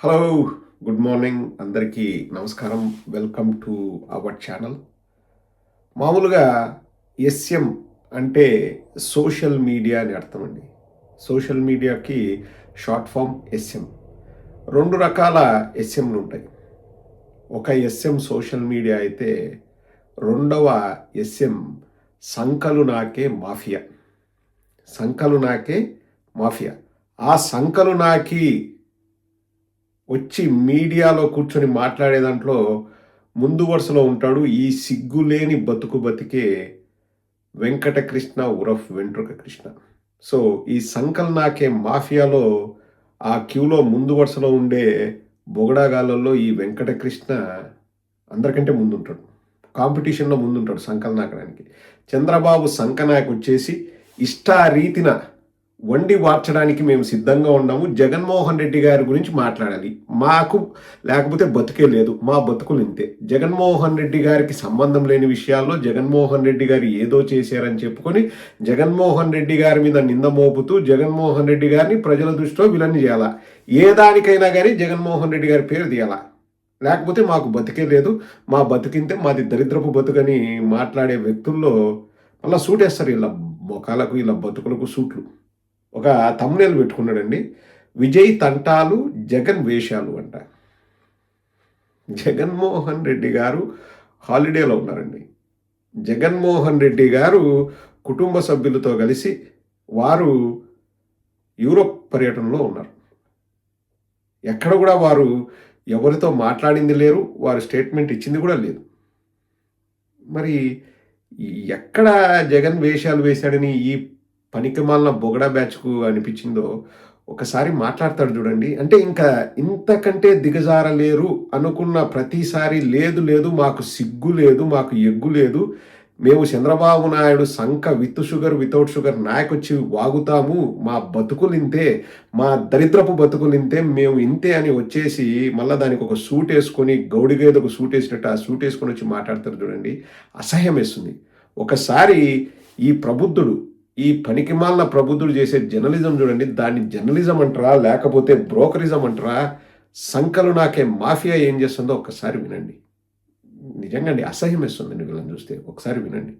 Hello, good morning అందరికీ నమస్కారం. Welcome to our channel. మామూలుగా ఎస్ఎం అంటే సోషల్ మీడియా అని అర్థం అండి. సోషల్ మీడియాకి షార్ట్ ఫామ్ ఎస్ఎం. 2 రకాల ఎస్ఎంలు ఉంటాయి. ఒక ఎస్ఎం సోషల్ మీడియా అయితే రెండవ ఎస్ఎం సంకలు నాకే మాఫియా. సంకలు నాకే మాఫియా. ఆ సంకలు నాకి వచ్చి మీడియాలో కూర్చొని మాట్లాడే దాంట్లో ముందు వరుసలో ఉంటాడు ఈ సిగ్గులేని బతుకు బతికే వెంకటకృష్ణ ఉరఫ్ వెంట్రుక కృష్ణ. సో ఈ సంకల్ నాకే మాఫియాలో ఆ క్యూలో ముందు వరుసలో ఉండే బొగడాగాళ్ళల్లో ఈ వెంకటకృష్ణ అందరికంటే ముందుంటాడు. కాంపిటీషన్‌లో ముందుంటాడు సంకల్ నాకడానికి. చంద్రబాబు సంకనాయక్ వచ్చేసి ఇష్టారీతిన వండి వార్చడానికి మేము సిద్ధంగా ఉన్నాము. జగన్మోహన్ రెడ్డి గారి గురించి మాట్లాడాలి. మాకు లేకపోతే బతుకే లేదు. మా బతుకులు ఇంతే. జగన్మోహన్ రెడ్డి గారికి సంబంధం లేని విషయాల్లో జగన్మోహన్ రెడ్డి గారు ఏదో చేశారని చెప్పుకొని జగన్మోహన్ రెడ్డి గారి మీద నింద మోపుతూ జగన్మోహన్ రెడ్డి గారిని ప్రజల దృష్టిలో విలన్ చేయాలా. ఏ దానికైనా కానీ జగన్మోహన్ రెడ్డి గారి పేరు తీయాలా. లేకపోతే మాకు బతికే లేదు. మా బతికింతే మాది దరిద్రపు బతుకని మాట్లాడే వ్యక్తుల్లో మళ్ళా సూటేస్తారు. ఇలా మొఖాలకు ఇలా బతుకులకు సూట్లు. ఒక థంబ్‌నెయిల్ పెట్టుకున్నాడండి. విజయ్ తంటాలు జగన్ వేషాలు అంట. జగన్మోహన్ రెడ్డి గారు హాలిడేలో ఉన్నారండి. జగన్మోహన్ రెడ్డి గారు కుటుంబ సభ్యులతో కలిసి వారు యూరోప్ పర్యటనలో ఉన్నారు. ఎక్కడ కూడా వారు ఎవరితో మాట్లాడింది లేరు. వారు స్టేట్మెంట్ ఇచ్చింది కూడా లేదు. మరి ఎక్కడ జగన్ వేషాలు వేశాడని ఈ పనికిమాలిన బొగడా బ్యాచ్‌కు అనిపించిందో ఒకసారి మాట్లాడతాడు చూడండి. అంటే ఇంకా ఇంతకంటే దిగజారలేరు అనుకున్న ప్రతిసారి లేదు లేదు మాకు సిగ్గు లేదు, మాకు ఎగ్గు లేదు. మేము చంద్రబాబు నాయుడు సంక విత్ షుగర్, వితౌట్ షుగర్ నాయకొచ్చి వాగుతాము. మా బతుకులింతే, మా దరిద్రపు బతుకులింతే, మేము ఇంతే అని వచ్చేసి మళ్ళా దానికి ఒక సూట్ ఏసుకొని గౌడిగేదకు సూట్ ఏసినట్టు ఆ సూట్ ఏసుకొని వచ్చి మాట్లాడతారు చూడండి. అసహ్యం వేస్తుంది. ఒకసారి ఈ ప్రబుద్ధుడు, ఈ పనికిమాలిన ప్రబుద్ధుడు చేసే జర్నలిజం చూడండి. దాన్ని జర్నలిజం అంటారా లేకపోతే బ్రోకరిజం అంటారా? సంకలు నాకే మాఫియా ఏం చేస్తుందో ఒక్కసారి వినండి. నిజంగా అండి అసహ్యం వేస్తుందండి వీళ్ళని చూస్తే. ఒకసారి వినండి.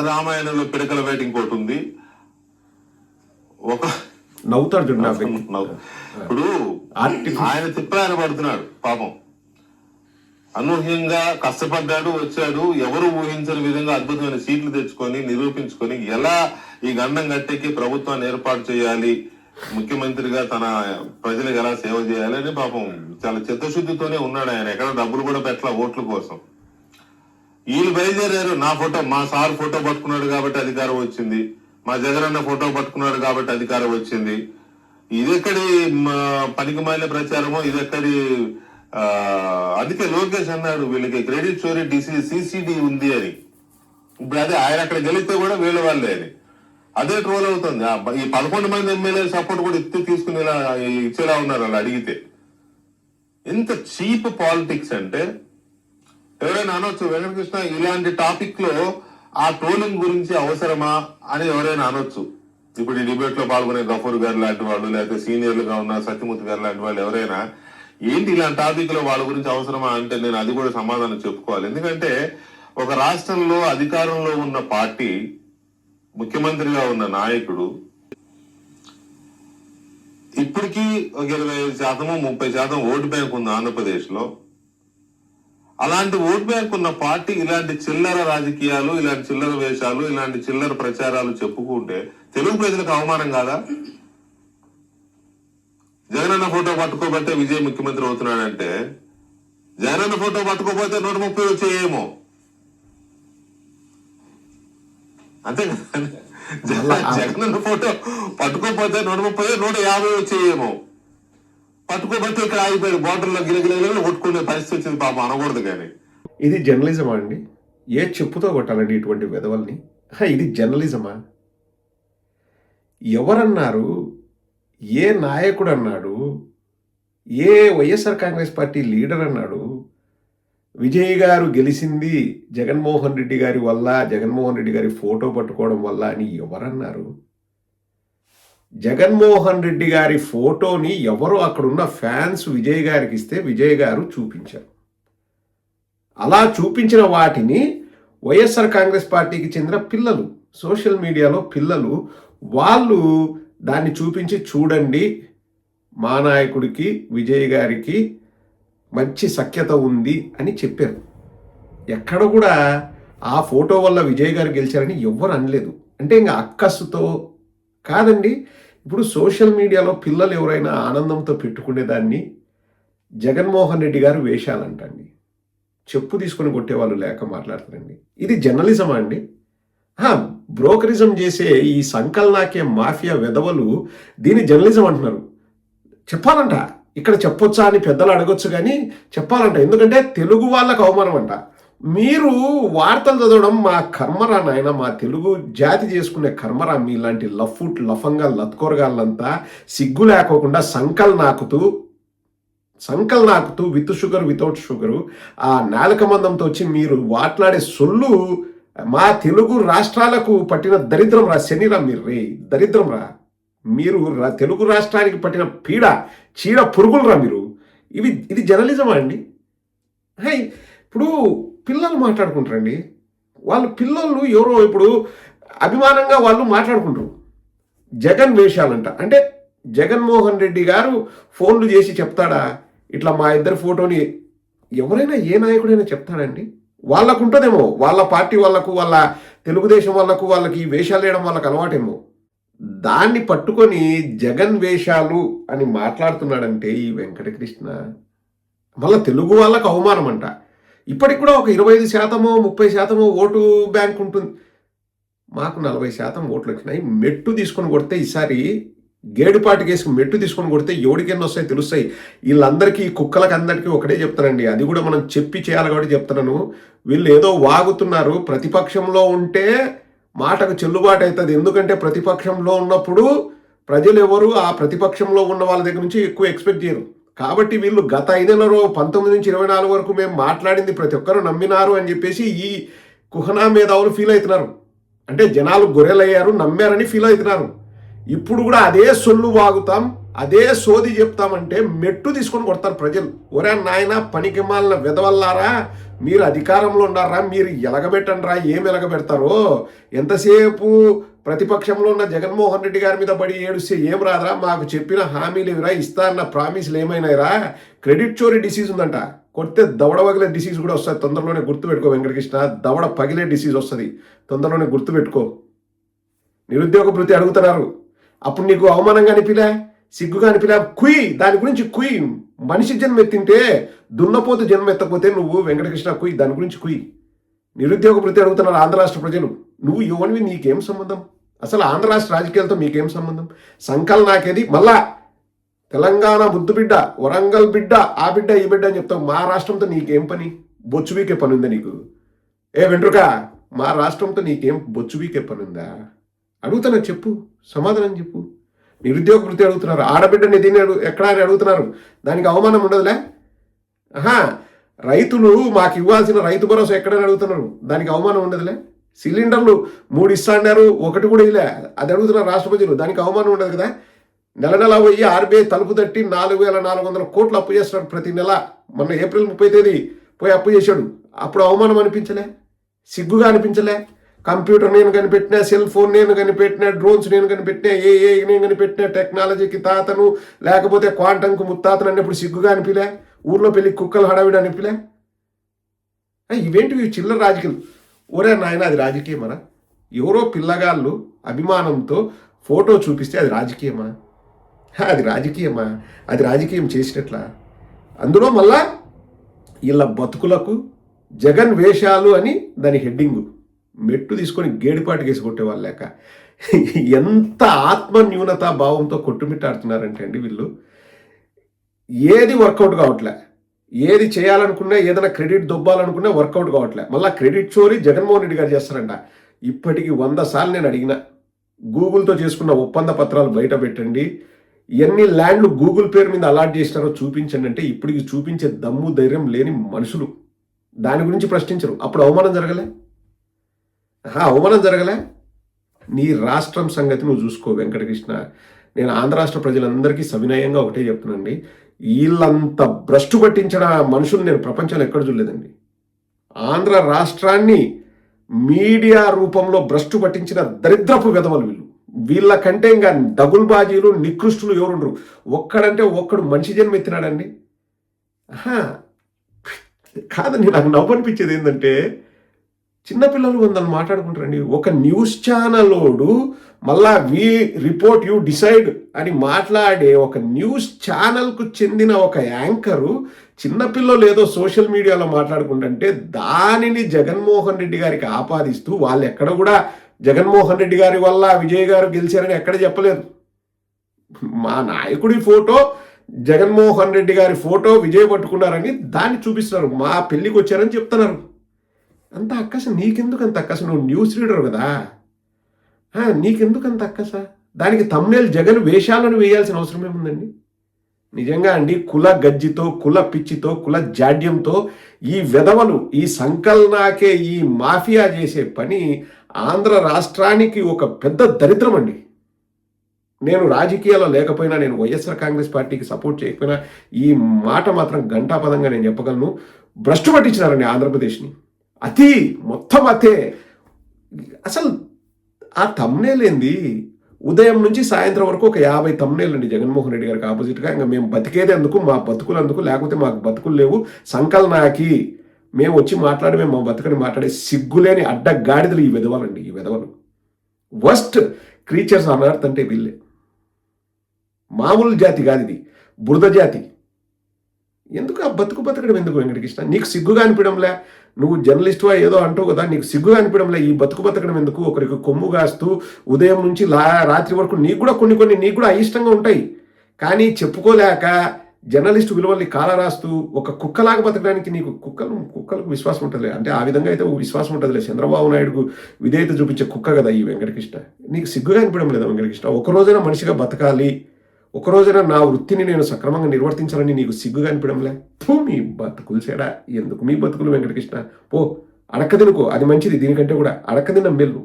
రామాయణంలో పిడకల వేట ఇంకోటి ఉంది. ఒక నవ్వుతాడు చూడండి ఆ వ్యక్తి. ఇప్పుడు ఆయన తిప్పాయన పడుతున్నాడు పాపం. అనూహ్యంగా కష్టపడ్డాడు, వచ్చాడు. ఎవరు ఊహించని విధంగా అద్భుతమైన సీట్లు తెచ్చుకొని నిరూపించుకొని ఎలా ఈ గండం గట్టెక్కి ప్రభుత్వాన్ని ఏర్పాటు చేయాలి, ముఖ్యమంత్రిగా తన ప్రజలకు ఎలా సేవ చేయాలి అని పాపం చాలా చిత్తశుద్ధితోనే ఉన్నాడు ఆయన. ఎక్కడ డబ్బులు కూడా పెట్టలా ఓట్ల కోసం. వీళ్ళు బయలుదేరారు. నా ఫోటో, మా సార్ ఫోటో పట్టుకున్నాడు కాబట్టి అధికారం వచ్చింది, మా జగనన్న ఫోటో పట్టుకున్నాడు కాబట్టి అధికారం వచ్చింది. ఇదెక్కడి పనికి మాలిన ప్రచారమో, ఇదెక్కడి అందుకే లోకేష్ అన్నాడు వీళ్ళకి క్రెడిట్ స్టోరీ సిసిడి ఉంది అని. ఇప్పుడు అదే ఆయన అక్కడ గెలిస్తే కూడా వీళ్ళ వాళ్ళే అని అదే ట్రోల్ అవుతుంది. ఈ 11 మంది ఎమ్మెల్యేల సపోర్ట్ కూడా తీసుకుని ఇలా ఇచ్చేలా ఉన్నారు వాళ్ళు అడిగితే. ఎంత చీప్ పాలిటిక్స్ అంటే ఎవరైనా అనొచ్చు, వెంకటకృష్ణ ఇలాంటి టాపిక్ లో ఆ ట్రోలింగ్ గురించి అవసరమా అని ఎవరైనా అనొచ్చు. ఇప్పుడు ఈ డిబేట్ లో పాల్గొనే గఫూర్ గారు లాంటి వాళ్ళు, లేకపోతే సీనియర్లుగా ఉన్న సత్యమూర్తి గారు లాంటి వాళ్ళు ఎవరైనా ఏంటి ఇలాంటి టాపిక్ లో వాళ్ళ గురించి అవసరమా అంటే నేను అది కూడా సమాధానం చెప్పుకోవాలి. ఎందుకంటే ఒక రాష్ట్రంలో అధికారంలో ఉన్న పార్టీ, ముఖ్యమంత్రిగా ఉన్న నాయకుడు ఇప్పటికీ ఒక 25% 30% ఓటు బ్యాంక్ ఉంది ఆంధ్రప్రదేశ్ లో. అలాంటి ఓట్ బ్యాంక్ ఉన్న పార్టీ ఇలాంటి చిల్లర రాజకీయాలు, ఇలాంటి చిల్లర వేషాలు, ఇలాంటి చిల్లర ప్రచారాలు చెప్పుకుంటే తెలుగు ప్రజలకు అవమానం కాదా? జగనన్న ఫోటో పట్టుకోబట్టే విజయ్ ముఖ్యమంత్రి అవుతున్నాడంటే జగనన్న ఫోటో పట్టుకోపోతే 130 వచ్చేయేమో. అంతే కదా? జగనన్న ఫోటో పట్టుకోపోతే 130 150 వచ్చేయేమో. పట్టుకోబట్టి ఇక్కడ ఆగిపోయాడు. బార్డర్లో గిలగిల కొట్టుకునే పరిస్థితి వచ్చింది పాపం. అనకూడదు కానీ ఇది జర్నలిజమా అండి? ఏ చెప్పుతో కొట్టాలండి ఇటువంటి వెధవల్ని? ఇది జర్నలిజమా? ఎవరన్నారు? ఏ నాయకుడు అన్నాడు? ఏ వైఎస్ఆర్ కాంగ్రెస్ పార్టీ లీడర్ అన్నాడు విజయ్ గారు గెలిచింది జగన్మోహన్ రెడ్డి గారి వల్ల, జగన్మోహన్ రెడ్డి గారి ఫోటో పట్టుకోవడం వల్ల అని ఎవరన్నారు? జగన్మోహన్ రెడ్డి గారి ఫోటోని ఎవరో అక్కడున్న ఫ్యాన్స్ విజయ్ గారికి ఇస్తే విజయ్ గారు చూపించారు. అలా చూపించిన వాటిని వైఎస్ఆర్ కాంగ్రెస్ పార్టీకి చెందిన పిల్లలు, సోషల్ మీడియాలో పిల్లలు, వాళ్ళు దాన్ని చూపించి చూడండి మా నాయకుడికి విజయ్ గారికి మంచి సఖ్యత ఉంది అని చెప్పారు. ఎక్కడ కూడా ఆ ఫోటో వల్ల విజయ్ గారు గెలిచారని ఎవ్వరు అనలేదు. అంటే ఇంకా అక్కస్సుతో కాదండి. ఇప్పుడు సోషల్ మీడియాలో పిల్లలు ఎవరైనా ఆనందంతో పెట్టుకునేదాన్ని జగన్మోహన్ రెడ్డి గారు వేషాలంటండి. చెప్పు తీసుకొని కొట్టేవాళ్ళు లేక మాట్లాడతారండి. ఇది జర్నలిజమా అండి? బ్రోకరిజం చేసే ఈ సంకల్నాకే మాఫియా వెధవలు దీన్ని జర్నలిజం అంటున్నారు. చెప్పాలంట, ఇక్కడ చెప్పొచ్చా అని పెద్దలు అడగొచ్చు, కానీ చెప్పాలంట. ఎందుకంటే తెలుగు వాళ్ళకు అవమానం అంట. మీరు వార్తలు చదవడం మా కర్మరా నాయన, మా తెలుగు జాతి చేసుకునే కర్మరా. మీలాంటి లఫ్ఫుట్ లఫంగా లత్కోరగాళ్ళంతా సిగ్గు లేకోకుండా సంకల్ నాకుతూ విత్ షుగర్ వితౌట్ షుగరు ఆ నాలుక మందంతో వచ్చి మీరు మాట్లాడే సొల్లు మా తెలుగు రాష్ట్రాలకు పట్టిన దరిద్రం రా. శనిరా మీరు, దరిద్రం రా మీరు. తెలుగు రాష్ట్రానికి పట్టిన చీడ పురుగులు రా మీరు. ఇది జర్నలిజమా అండి? ఇప్పుడు పిల్లలు మాట్లాడుకుంటారండి. పిల్లలు ఎవరో ఇప్పుడు అభిమానంగా వాళ్ళు మాట్లాడుకుంటారు. జగన్ వేషాలంట. అంటే జగన్మోహన్ రెడ్డి గారు ఫోన్లు చేసి చెప్తాడా ఇట్లా మా ఇద్దరు ఫోటోని? ఎవరైనా ఏ నాయకుడైనా చెప్తాడండి? వాళ్ళకు ఉంటుందేమో, వాళ్ళ పార్టీ వాళ్ళకు, వాళ్ళ తెలుగుదేశం వాళ్ళకి ఈ వేషాలు వేయడం వాళ్ళకి అలవాటేమో. దాన్ని పట్టుకొని జగన్ వేషాలు అని మాట్లాడుతున్నాడంటే ఈ వెంకటకృష్ణ మళ్ళీ తెలుగు వాళ్ళకు అవమానం అంట. ఇప్పటికి కూడా ఒక 25% 30% ఓటు బ్యాంక్ ఉంటుంది. మాకు 40% ఓట్లు వచ్చినాయి. మెట్టు తీసుకొని కొడితే ఈసారి గేడుపాటి కేసుకు మెట్టు తీసుకొని కొడితే ఎవడికెన్ని వస్తాయి తెలుస్తాయి. వీళ్ళందరికీ కుక్కలకు అందరికీ ఒకటే చెప్తానండి. అది కూడా మనం చెప్పి చేయాలి కాబట్టి చెప్తున్నాను. వీళ్ళు ఏదో వాగుతున్నారు. ప్రతిపక్షంలో ఉంటే మాటకు చెల్లుబాటు అవుతుంది. ఎందుకంటే ప్రతిపక్షంలో ఉన్నప్పుడు ప్రజలు ఎవరు ఆ ప్రతిపక్షంలో ఉన్న వాళ్ళ దగ్గర నుంచి ఎక్కువ ఎక్స్పెక్ట్ చేయరు. కాబట్టి వీళ్ళు గత 5 నెలలో 19 నుంచి 24 వరకు మేము మాట్లాడింది ప్రతి ఒక్కరు నమ్మినారు అని చెప్పేసి ఈ కుహనా మేధావులు ఫీల్ అవుతున్నారు. అంటే జనాలు గొర్రెలయ్యారు, నమ్మారని ఫీల్ అవుతున్నారు. ఇప్పుడు కూడా అదే సొల్లు వాగుతాం, అదే సోది చెప్తామంటే మెట్టు తీసుకొని కొడతారు ప్రజలు. ఒరే నాయన పనికిమాలిన వెదవల్లారా, మీరు అధికారంలో ఉన్నారా, మీరు ఎలగబెట్టండి రా. ఏం ఎలగబెడతారో? ఎంతసేపు ప్రతిపక్షంలో ఉన్న జగన్మోహన్ రెడ్డి గారి మీద పడి ఏడుస్తే ఏం రాదురా? మాకు చెప్పిన హామీలు ఏవిరా, ఇస్తా అన్న ప్రామిస్లు ఏమైనాయిరా? క్రెడిట్ చోరీ డిసీజ్ ఉందంట. కొడితే దవడ పగిలే డిసీజ్ కూడా వస్తుంది. తొందరలోనే గుర్తుపెట్టుకో వెంకటకృష్ణ. దవడ పగిలే డిసీజ్ వస్తుంది, తొందరలోనే గుర్తుపెట్టుకో. నిరుద్యోగ భృతి అడుగుతున్నారు. అప్పుడు నీకు అవమానంగా అనిపిలే, సిగ్గుగా అనిపిలే? కుయ్, దాని గురించి కుయ్. మనిషి జన్మ ఎత్తింటే దున్నపోతు జన్మ ఎత్తకపోతే నువ్వు వెంకటకృష్ణ కుయ్, దాని గురించి కుయ్. నిరుద్యోగ భృతి అడుగుతున్నారు ఆంధ్ర రాష్ట్ర ప్రజలు. నువ్వు యువనివి, నీకేం సంబంధం? అసలు ఆంధ్ర రాష్ట్ర రాజకీయాలతో మీకేం సంబంధం? సంకల్ నాకేది? మళ్ళా తెలంగాణ ముద్దు బిడ్డ, వరంగల్ బిడ్డ, ఆ బిడ్డ ఈ బిడ్డ అని చెప్తావు. మా రాష్ట్రంతో నీకేం పని? బొచ్చువీకే పని ఉందా నీకు? వెంట్రుక, మా రాష్ట్రంతో నీకేం బొచ్చువీకే పని ఉందా? అడుగుతాను, చెప్పు, సమాధానం చెప్పు. నిరుద్యోగ వృత్తి అడుగుతున్నారు, ఆడబిడ్డని దీన్ని ఎక్కడా అని అడుగుతున్నారు. దానికి అవమానం ఉండదులే. రైతులు మాకు ఇవ్వాల్సిన రైతు భరోసా ఎక్కడని అడుగుతున్నారు. దానికి అవమానం ఉండదులే. సిలిండర్లు 3 ఇస్తా అన్నారు, 1 కూడా ఇలా, అది అడుగుతున్నారు రాష్ట్ర ప్రజలు. దానికి అవమానం ఉండదు కదా? నెల పోయి ఆర్బీఐ తలుపు తట్టి 4,400 కోట్లు అప్పు చేస్తున్నాడు ప్రతి నెల. మొన్న ఏప్రిల్ 30 తేదీ పోయి అప్పు చేశాడు. అప్పుడు అవమానం అనిపించలే? సిగ్గుగా అనిపించలే? కంప్యూటర్ నేను కనిపెట్టినా, సెల్ ఫోన్ నేను కనిపెట్టినా, డ్రోన్స్ నేను కనిపెట్టినా, ఏ నేను కనిపెట్టినా, టెక్నాలజీకి తాతను లేకపోతే క్వాంటంకు ముత్తాతను అన్నప్పుడు సిగ్గుగా అనిపిలే? ఊర్లో పెళ్లి కుక్కలు హడావిడి అనిపిలే? ఇవేంటివి చిల్లర రాజకీయాలు? ఒరే నాయన, అది రాజకీయమరా? ఎవరో పిల్లగాళ్ళు అభిమానంతో ఫోటో చూపిస్తే అది రాజకీయమా? అది రాజకీయమా? అది రాజకీయం చేసినట్లా? అందులో మళ్ళా వీళ్ళ బతుకులకు జగన్ వేషాలు అని దాని హెడ్డింగు. మెట్టు తీసుకొని గేడిపాటి కేసి కొట్టేవాళ్ళు లేక ఎంత ఆత్మ న్యూనతా భావంతో కొట్టుమిట్టాడుతున్నారంటే అండి వీళ్ళు. ఏది వర్కౌట్ కావట్లే. ఏది చేయాలనుకున్నా, ఏదైనా క్రెడిట్ దొబ్బాలనుకున్నా వర్కౌట్ కావట్లే. మళ్ళీ క్రెడిట్ చోరీ జగన్మోహన్ రెడ్డి గారు చేస్తారంట. ఇప్పటికి 100 సార్లు నేను అడిగిన, గూగుల్తో చేసుకున్న ఒప్పంద పత్రాలు బయట పెట్టండి, ఎన్ని ల్యాండ్లు గూగుల్ పేరు మీద అలాట్ చేసినారో చూపించండి అంటే ఇప్పటికి చూపించే దమ్ము ధైర్యం లేని మనుషులు. దాని గురించి ప్రశ్నించరు. అప్పుడు అవమానం జరగలే? అవమానం జరగలే? నీ రాష్ట్రం సంగతి నువ్వు చూసుకో వెంకటకృష్ణ. నేను ఆంధ్ర రాష్ట్ర ప్రజలందరికీ సవినయంగా ఒకటే చెప్తున్నానండి, వీళ్ళంత భ్రష్టు పట్టించిన మనుషులు నేను ప్రపంచంలో ఎక్కడ చూడలేదండి. ఆంధ్ర రాష్ట్రాన్ని మీడియా రూపంలో భ్రష్టు పట్టించిన దరిద్రపు విధవలు వీళ్ళు. వీళ్ళకంటే ఇంకా డగుల్బాజీలు నికృష్టులు ఎవరుండరు. ఒక్కడంటే ఒక్కడు మనిషి జన్మ ఎత్తినాడండి. ఆహా, కాదండి, నాకు నవ్వు అనిపించేది ఏంటంటే, చిన్నపిల్లలు వందలు మాట్లాడుకుంటారండి. ఒక న్యూస్ ఛానలోడు మళ్ళా వి రిపోర్ట్ యూ డిసైడ్ అని మాట్లాడే ఒక న్యూస్ ఛానల్కు చెందిన ఒక యాంకరు చిన్నపిల్లలు ఏదో సోషల్ మీడియాలో మాట్లాడుకుంటుంటే దానిని జగన్మోహన్ రెడ్డి గారికి ఆపాదిస్తూ, వాళ్ళు ఎక్కడ కూడా జగన్మోహన్ రెడ్డి గారి వల్ల విజయ్ గారు గెలిచారని ఎక్కడ చెప్పలేదు. మా నాయకుడి ఫోటో, జగన్మోహన్ రెడ్డి గారి ఫోటో విజయ్ పట్టుకున్నారని దాన్ని చూపిస్తున్నారు. మా పెళ్ళికి వచ్చారని చెప్తున్నారు. అంత అక్కస నీకెందుకు? అంత అక్కస, నువ్వు న్యూస్ రీడర్ కదా, నీకెందుకు అంత అక్కస? దానికి తమ్నేల్ జగన్ వేషాలను వేయాల్సిన అవసరం ఏముందండి? నిజంగా అండి, కుల గజ్జితో, కుల పిచ్చితో, కుల జాడ్యంతో ఈ వెధవలు, ఈ సంకల్నాకే ఈ మాఫియా చేసే పని ఆంధ్ర రాష్ట్రానికి ఒక పెద్ద దరిద్రం అండి. నేను రాజకీయాల్లో లేకపోయినా, నేను వైఎస్ఆర్ కాంగ్రెస్ పార్టీకి సపోర్ట్ చేయకపోయినా ఈ మాట మాత్రం ఘంటాపదంగా నేను చెప్పగలను. భ్రష్టు పట్టించినారండి ఆంధ్రప్రదేశ్ని. అతి మొత్తం అతే. అసలు ఆ తమ్నేల్ ఏంది? ఉదయం నుంచి సాయంత్రం వరకు ఒక 50 తమ్నేల్ అండి జగన్మోహన్ రెడ్డి గారికి ఆపోజిట్గా. ఇంకా మేము బతికేది ఎందుకు, మా బతుకులు అందుకు, లేకపోతే మాకు బతుకులు లేవు, సంకల్నాకి మేము వచ్చి మేము మా బతుకని మాట్లాడే సిగ్గులేని అడ్డగాడిదలు ఈ విధవలండి. ఈ విధవలు వర్స్ట్ క్రీచర్స్ ఆన్ ఎర్త్ అంటే వీళ్ళే. మామూలు జాతి కాదు ఇది, బురద జాతి. ఎందుకు ఆ బతకడం ఎందుకు వెంకటకృష్ణ? నీకు సిగ్గుగా అనిపించడంలే? నువ్వు జర్నలిస్టువా ఏదో అంటావు కదా, నీకు సిగ్గుగా అనిపించడంలే ఈ బతకడం ఎందుకు? ఒకరికి కొమ్ము కాస్తూ ఉదయం నుంచి రాత్రి వరకు నీకు కూడా కొన్ని నీకు కూడా అయిష్టంగా ఉంటాయి, కానీ చెప్పుకోలేక జర్నలిస్టు విలువల్ని కాలరాస్తూ ఒక కుక్కలాగా బతకడానికి నీకు కుక్కలకు విశ్వాసం ఉంటుందిలే. అంటే ఆ విధంగా అయితే విశ్వాసం ఉంటుందిలే. చంద్రబాబు నాయుడుకు విధేయత చూపించే కుక్క కదా ఈ వెంకటకృష్ణ. నీకు సిగ్గుగా అనిపించడం లేదా వెంకటకృష్ణ? ఒకరోజైనా మనిషిగా బతకాలి, ఒకరోజైనా నా వృత్తిని నేను సక్రమంగా నిర్వర్తించాలని నీకు సిగ్గుగా అనిపించడంలే? మీ బతుకులు సేడా, ఎందుకు మీ బతుకులు వెంకటకృష్ణ? పో అడక్కదినుకో, అది మంచిది. దీనికంటే కూడా అడక్కదిన మేలు.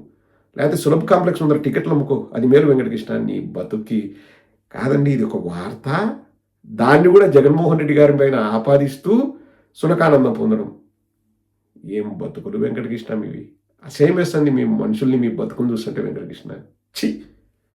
లేకపోతే సులభ కాంప్లెక్స్ ముందర టికెట్లు అమ్ముకో, అది మేలు వెంకటకృష్ణ. నీ బతుక్కి కాదండి, ఇది ఒక వార్త. దాన్ని కూడా జగన్మోహన్ రెడ్డి గారి పైన ఆపాదిస్తూ సునకానందం పొందడం. ఏం బతుకులు వెంకటకృష్ణ మీవి? అసహ్యం వేస్తుంది మీ మనుషుల్ని, మీ బతుకులు చూస్తుంటే వెంకటకృష్ణ. ఛీ.